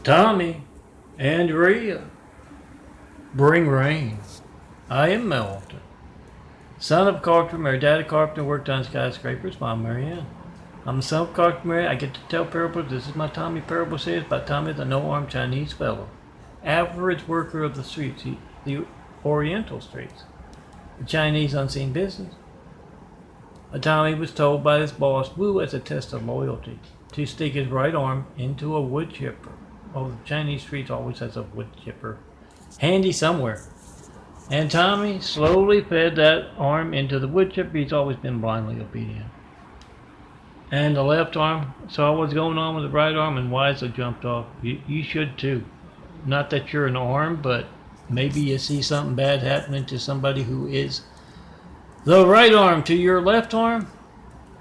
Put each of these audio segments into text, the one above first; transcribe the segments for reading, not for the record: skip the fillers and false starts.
Tommy, Andrea, bring rain. I am Melton. Son of a carpenter, married dad a carpenter, worked on skyscrapers, mom Marianne. I'm the son of a carpenter, Mary. I get to tell parables. This is my Tommy parable series by Tommy, the no-armed Chinese fellow. Average worker of the streets, the Oriental streets. The Chinese unseen business. Tommy was told by his boss, Wu, as a test of loyalty, to stick his right arm into a wood chipper. Oh, the Chinese streets always has a wood chipper handy somewhere. And Tommy slowly fed that arm into the wood chipper. He's always been blindly obedient. And the left arm saw what's going on with the right arm and wisely jumped off. You should too. Not that you're an arm, but maybe you see something bad happening to somebody who is the right arm to your left arm.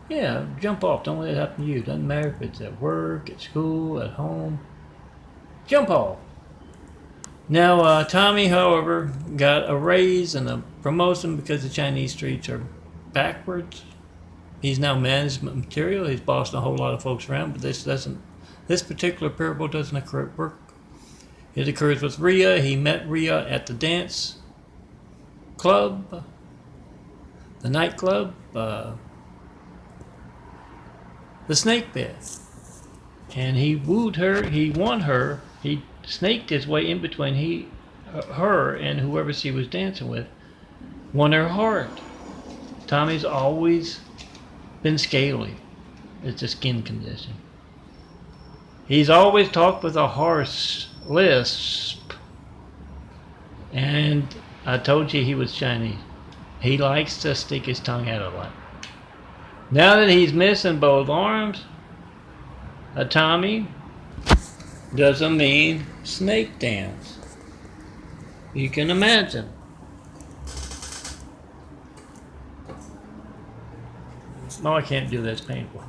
Yeah, jump off. Don't let it happen to you. Doesn't matter if it's at work, at school, at home. Jump off. Now, Tommy, however, got a raise and a promotion because the Chinese streets are backwards. He's now management material. He's bossing a whole lot of folks around, but this particular parable doesn't work. It occurs with Rhea. He met Rhea at the dance club, the nightclub, the snake pit. And he wooed her, he won her, he snaked his way in between her and whoever she was dancing with, won her heart. Tommy's always been scaly. It's a skin condition. He's always talked with a harsh lisp. And I told you he was Chinese. He likes to stick his tongue out a lot. Now that he's missing both arms, Tommy does a mean snake dance. You can imagine. No, I can't do that. It's painful.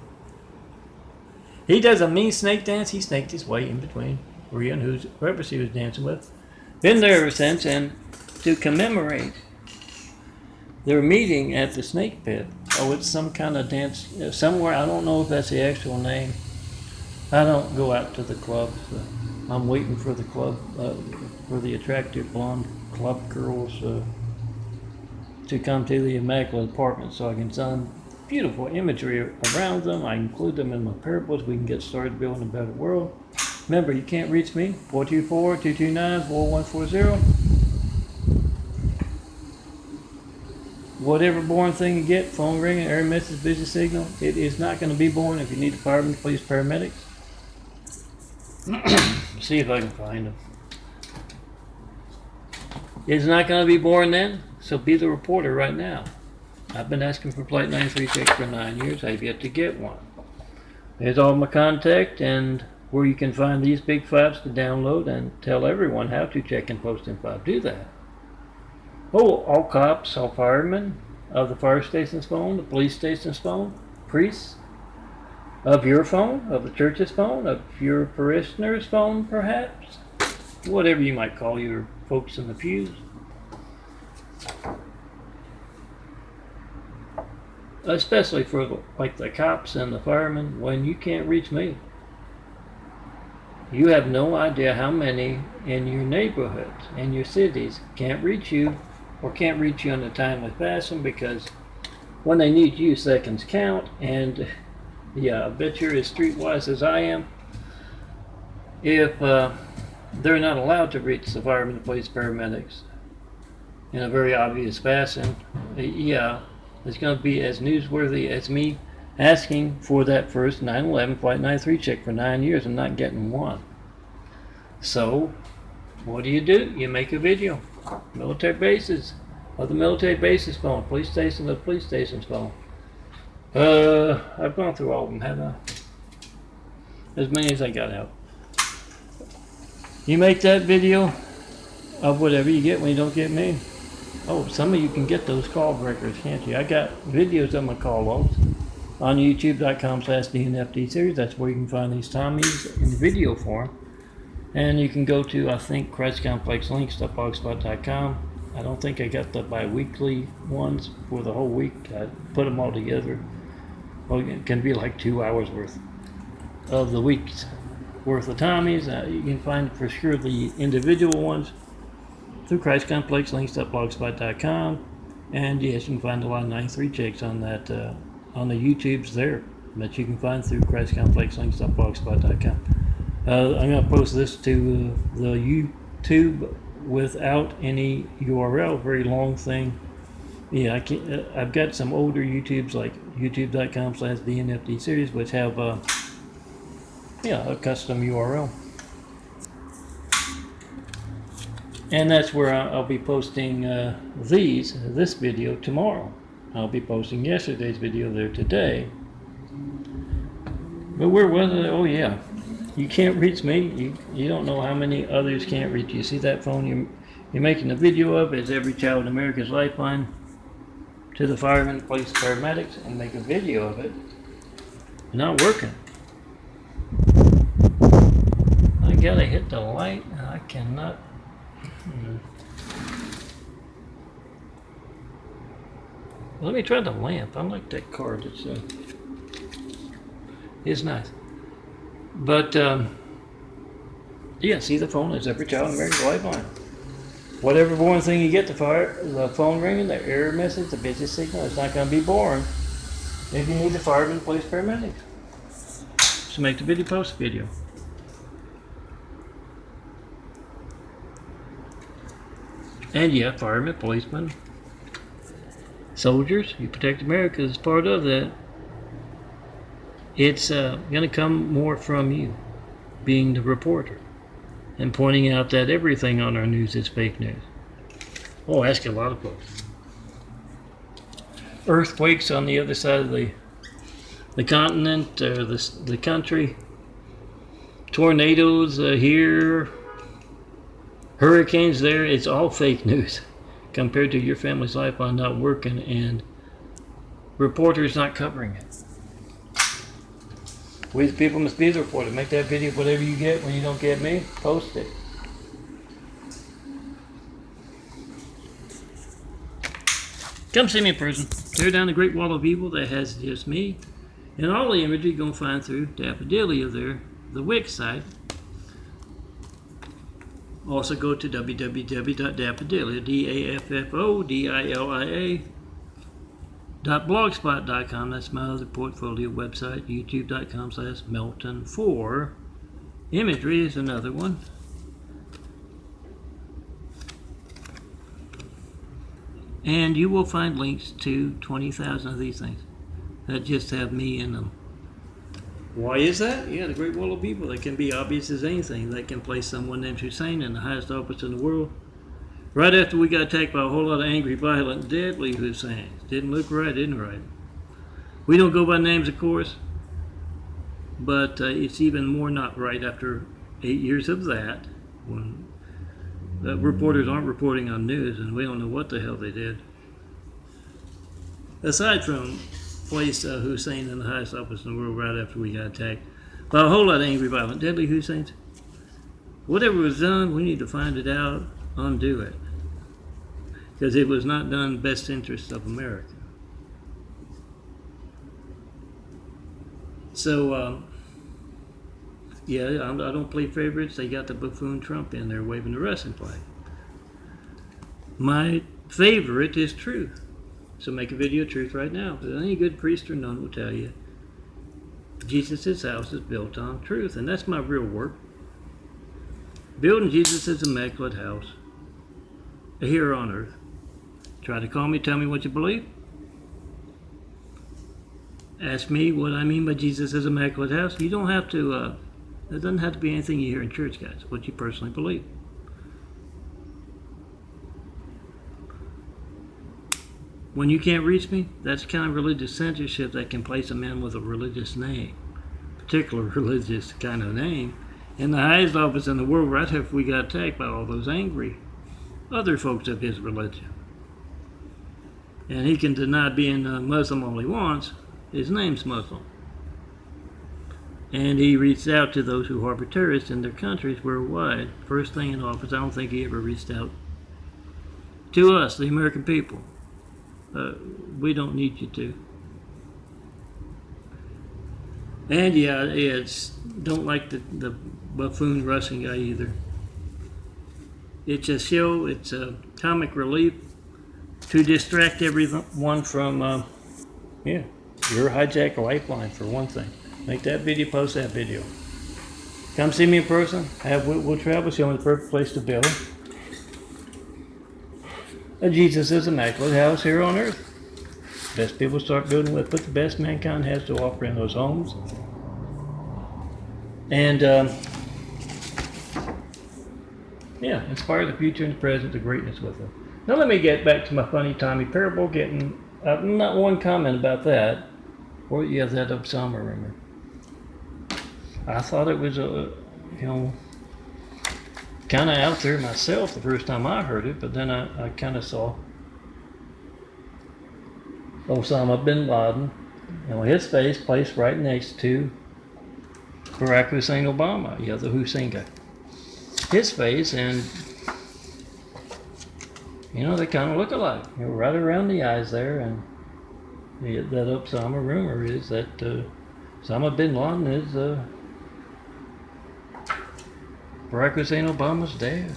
He does a mean snake dance. He snaked his way in between Rhea and whoever she was dancing with. Been there ever since, and to commemorate their meeting at the snake pit. Oh, it's some kind of dance somewhere. I don't know if that's the actual name. I don't go out to the clubs. I'm waiting for the club, for the attractive blonde club girls to come to the immaculate apartment so I can send beautiful imagery around them. I include them in my parables. We can get started building a better world. Remember, you can't reach me. 424-229-4140. Whatever boring thing you get, phone ringing, error message, busy signal, it is not going to be boring. If you need the firemen, police, paramedics, see if I can find them. It's not going to be boring then, so be the reporter right now. I've been asking for Flight 93 checks for 9 years. I've yet to get one. There's all my contact and where you can find these big files to download and tell everyone how to check and post in 5. Do that. Oh, all cops, all firemen of the fire station's phone, the police station's phone, priests of your phone, of the church's phone, of your parishioner's phone, perhaps. Whatever you might call your folks in the pews. Especially for the cops and the firemen, when you can't reach me. You have no idea how many in your neighborhoods, in your cities, can't reach you or can't reach you in a timely fashion because when they need you, seconds count. And yeah, I bet you're as streetwise as I am. If they're not allowed to reach the firemen, the police, paramedics in a very obvious fashion, yeah, it's going to be as newsworthy as me asking for that first 9/11 Flight 93 check for 9 years and not getting one. So, what do? You make a video. Military bases, of the military bases phone, police station, the police station's phone. I've gone through all of them, haven't I? As many as I got out. You make that video of whatever you get when you don't get me. Oh, some of you can get those call records, can't you? I got videos of my call logs on youtube.com/DNFD series. That's where you can find these Tommies in video form. And you can go to, I think, ChristComplexLinks.blogspot.com. I don't think I got the bi-weekly ones for the whole week. I put them all together. Well, it can be like 2 hours worth of the weeks. worth of Tommy's. You can find for sure the individual ones through Christ Complex links.blogspot.com. And yes, you can find a lot of 93 chicks on that on the YouTubes there that you can find through Christ Complex links.blogspot.com. I'm going to post this to the YouTube without any URL, very long thing. Yeah, I've got some older YouTubes like youtube.com/DNFD series, which have a custom URL. And that's where I'll be posting this video tomorrow. I'll be posting yesterday's video there today. But where was it? Oh yeah, you can't reach me. You don't know how many others can't reach you. See that phone you're making a video of? It's Every Child in America's Lifeline to the firemen, police, paramedics, and make a video of it. Not working. I gotta hit the light. I cannot. Let me try the lamp. I like that card. It's nice. But yeah, see the phone is Every Child in America's Lifeline. Whatever boring thing you get, the phone ringing, the error message, the busy signal, it's not going to be boring. If you need the firemen, police, paramedics. So make the video, post the video. And yeah, firemen, policemen, soldiers, you protect America is part of that. It's going to come more from you, being the reporter, and pointing out that everything on our news is fake news. Oh, ask a lot of folks. Earthquakes on the other side of the continent, or the country. Tornadoes here. Hurricanes there. It's all fake news compared to your family's lifeline not working and reporters not covering it. We the people must be the reporter. Make that video, whatever you get. When you don't get me, post it. Come see me in person. Tear down the Great Wall of Evil that has just me. And all the imagery you're going to find through Daffodilia there, the Wix site. Also go to www.daffodilia, daffodilia.blogspot.com. That's my other portfolio website. youtube.com/Melton4. Imagery is another one. And you will find links to 20,000 of these things that just have me in them. Why is that? Yeah, the Great Wall of Evil. That can be obvious as anything. That can place someone named Hussein in the highest office in the world. Right after we got attacked by a whole lot of angry, violent, deadly Husseins. Didn't look right, didn't right. We don't go by names, of course. But it's even more not right after 8 years of that. When reporters aren't reporting on news and we don't know what the hell they did. Aside from place Hussein in the highest office in the world right after we got attacked by a whole lot of angry, violent, deadly Husseins. Whatever was done, we need to find it out, undo it. Because it was not done in the best interest of America. So, yeah, I don't play favorites. They got the buffoon Trump in there waving the wrestling flag. My favorite is truth. So make a video of truth right now. Because any good priest or nun will tell you Jesus' house is built on truth. And that's my real work. Building Jesus' immaculate house here on earth. Try to call me, tell me what you believe. Ask me what I mean by Jesus' immaculate house. You don't have to, it doesn't have to be anything you hear in church, guys. What you personally believe. When you can't reach me, that's the kind of religious censorship that can place a man with a religious name, particular religious kind of name, in the highest office in the world right after we got attacked by all those angry other folks of his religion. And he can deny being a Muslim all he wants. His name's Muslim. And he reached out to those who harbor terrorists in their countries worldwide. First thing in office, I don't think he ever reached out to us, the American people. We don't need you to. And yeah, it's don't like the buffoon Russian guy either. It's a show, it's a comic relief to distract everyone from, your hijack lifeline for one thing. Make that video, post that video. Come see me in person. We'll travel, show me the perfect place to build. Jesus is immaculate house here on earth. Best people start building with, put the best mankind has to offer in those homes. And, inspire the future and the present, the greatness with them. Now let me get back to my funny Tami parable, getting not one comment about that. Or you have that summer rumor. I thought it was kind of out there myself the first time I heard it, but then I kind of saw Osama bin Laden, his face placed right next to Barack Hussein Obama, the Hussein guy. His face, and they kind of look alike. Right around the eyes there, and that Osama rumor is that Osama bin Laden is Barack Hussein Obama's dad.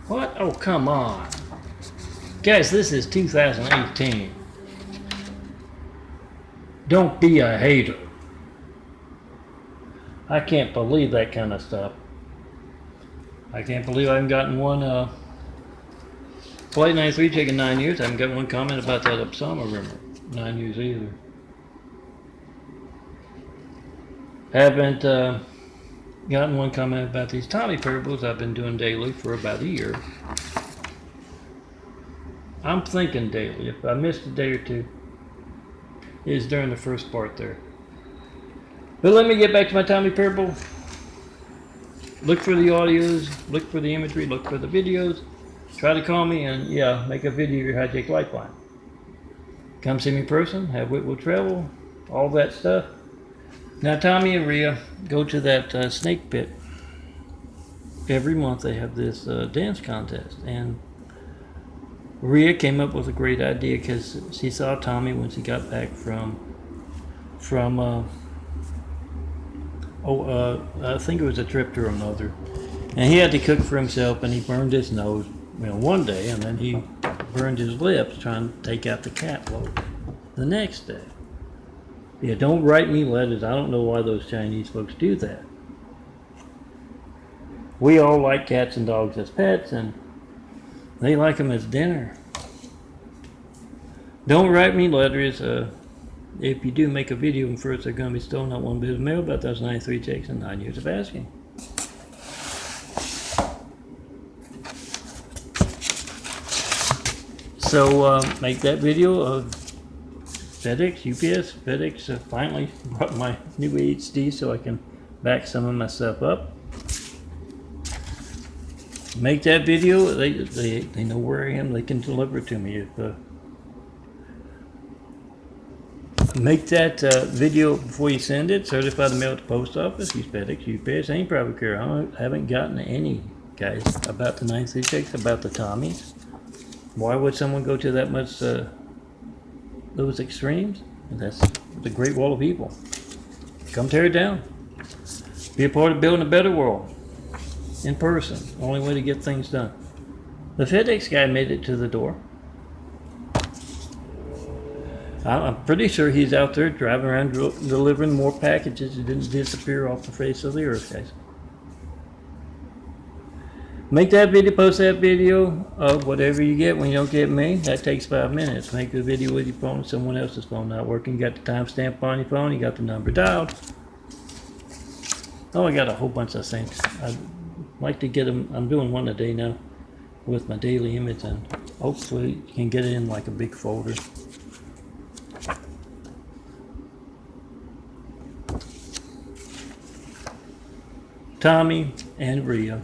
What? Oh, come on. Guys, this is 2018. Don't be a hater. I can't believe that kind of stuff. I can't believe I haven't gotten one, Flight 93 taking 9 years. I haven't got one comment about that Osama rumor. 9 years either. Haven't gotten one comment about these Tami parables I've been doing daily for about a year. I'm thinking daily. If I missed a day or two, it's during the first part there. But let me get back to my Tami parable. Look for the audios, look for the imagery, look for the videos. Try to call me and make a video of your hijack lifeline. Come see me in person, have wit will travel, all that stuff. Now Tami and Rhea go to that snake pit. Every month they have this dance contest, and Rhea came up with a great idea because she saw Tami when she got back from I think it was a trip to her mother, and he had to cook for himself, and he burned his nose one day, and then he burned his lips trying to take out the cat loaf the next day. Don't write me letters. I don't know why those Chinese folks do that. We all like cats and dogs as pets, and they like them as dinner. Don't write me letters. If you do make a video and first they're going to be stolen, not one bit of mail, about those 93 checks and 9 years of asking. So make that video of FedEx, UPS. FedEx finally brought my new HD so I can back some of my stuff up. Make that video. They know where I am. They can deliver it to me. Make that video before you send it. Certify the mail at the post office. Use FedEx, UPS. Ain't probably care. I haven't gotten any, guys, about the 93 checks, about the Tommies. Why would someone go to that much, those extremes? That's the Great Wall of People. Come tear it down. Be a part of building a better world. In person. Only way to get things done. The FedEx guy made it to the door. I'm pretty sure he's out there driving around delivering more packages that didn't disappear off the face of the earth, guys. Make that video, post that video of whatever you get when you don't get me. That takes 5 minutes. Make a video with your phone, someone else's phone not working. You got the timestamp on your phone, you got the number dialed. Oh, I got a whole bunch of things. I'd like to get them. I'm doing one a day now with my daily image, and hopefully you can get it in like a big folder. Tami and Rhea.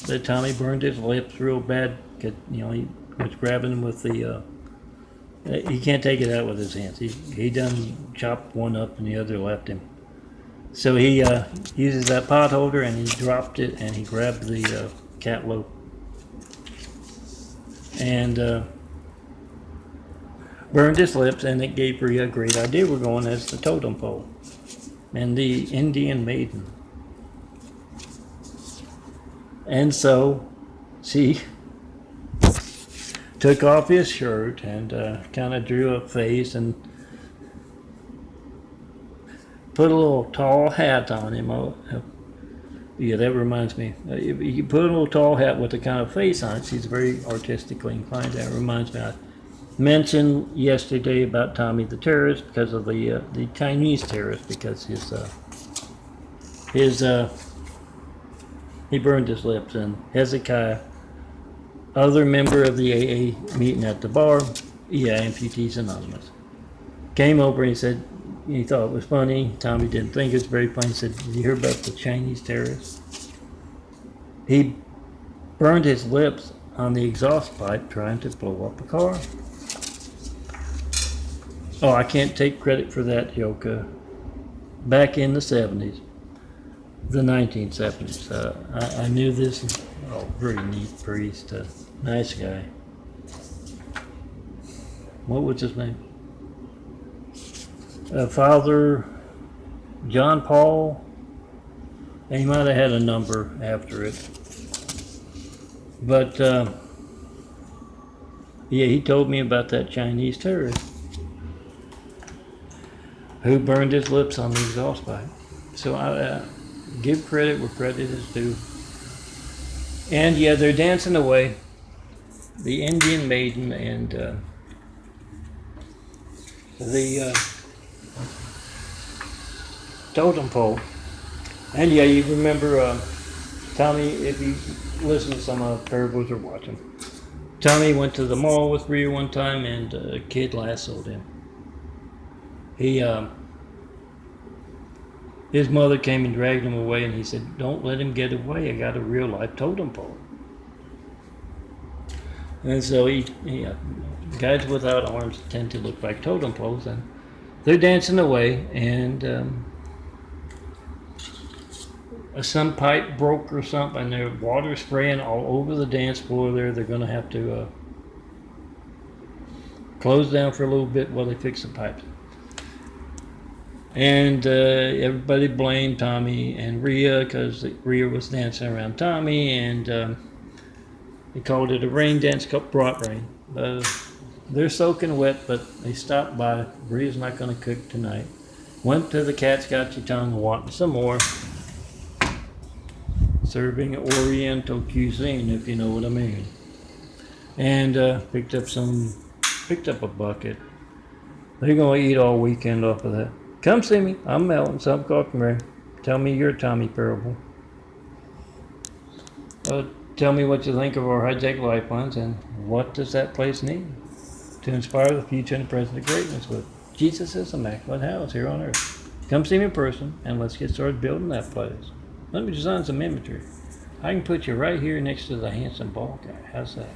That Tami burned his lips real bad. He was grabbing him with the. He can't take it out with his hands. He done chopped one up and the other left him. So he uses that pot holder and he dropped it and he grabbed the cat loaf and burned his lips, and it gave Rhea a great idea. We're going as the totem pole. and the Indian maiden. And so she took off his shirt and kind of drew a face and put a little tall hat on him. Yeah, that reminds me. You put a little tall hat with a kind of face on it. She's very artistically inclined. That reminds me. I mentioned yesterday about Tommy the terrorist because of the Chinese terrorist, because he burned his lips. And Hezekiah, other member of the AA meeting at the bar, Amputees Anonymous, came over and he said, he thought it was funny. Tommy didn't think it was very funny. He said, "Did you hear about the Chinese terrorist? He burned his lips on the exhaust pipe trying to blow up a car." Oh, I can't take credit for that joke. Back in the 70s, the 1970s, I knew this very neat priest, nice guy. What was his name? Father John Paul, and he might have had a number after it. But he told me about that Chinese terrorist who burned his lips on the exhaust pipe. So I give credit where credit is due. And they're dancing away, the Indian maiden and the totem pole. And you remember Tommy, if you listen to some of the parables or watch them, Tommy went to the mall with Rhea one time and a kid lassoed him. His mother came and dragged him away, and he said, "Don't let him get away. I got a real life totem pole." And so guys without arms tend to look like totem poles, and they're dancing away, and some pipe broke or something, and there's water spraying all over the dance floor there. They're going to have to close down for a little bit while they fix the pipes. And everybody blamed Tommy and Rhea because Rhea was dancing around Tommy, and they called it a rain dance, brought rain. They're soaking wet, but they stopped by. Rhea's not going to cook tonight. Went to the Cat's Got Your Tongue, wanting some more. Serving Oriental cuisine, if you know what I mean. And picked up a bucket. They're going to eat all weekend off of that. Come see me. I'm Melton, Soacam Coffee Mary. Tell me your Tommy parable. Tell me what you think of our hijack lifelines, and what does that place need to inspire the future and the present of greatness with Jesus' immaculate house here on earth. Come see me in person, and let's get started building that place. Let me design some imagery. I can put you right here next to the handsome bald guy. How's that?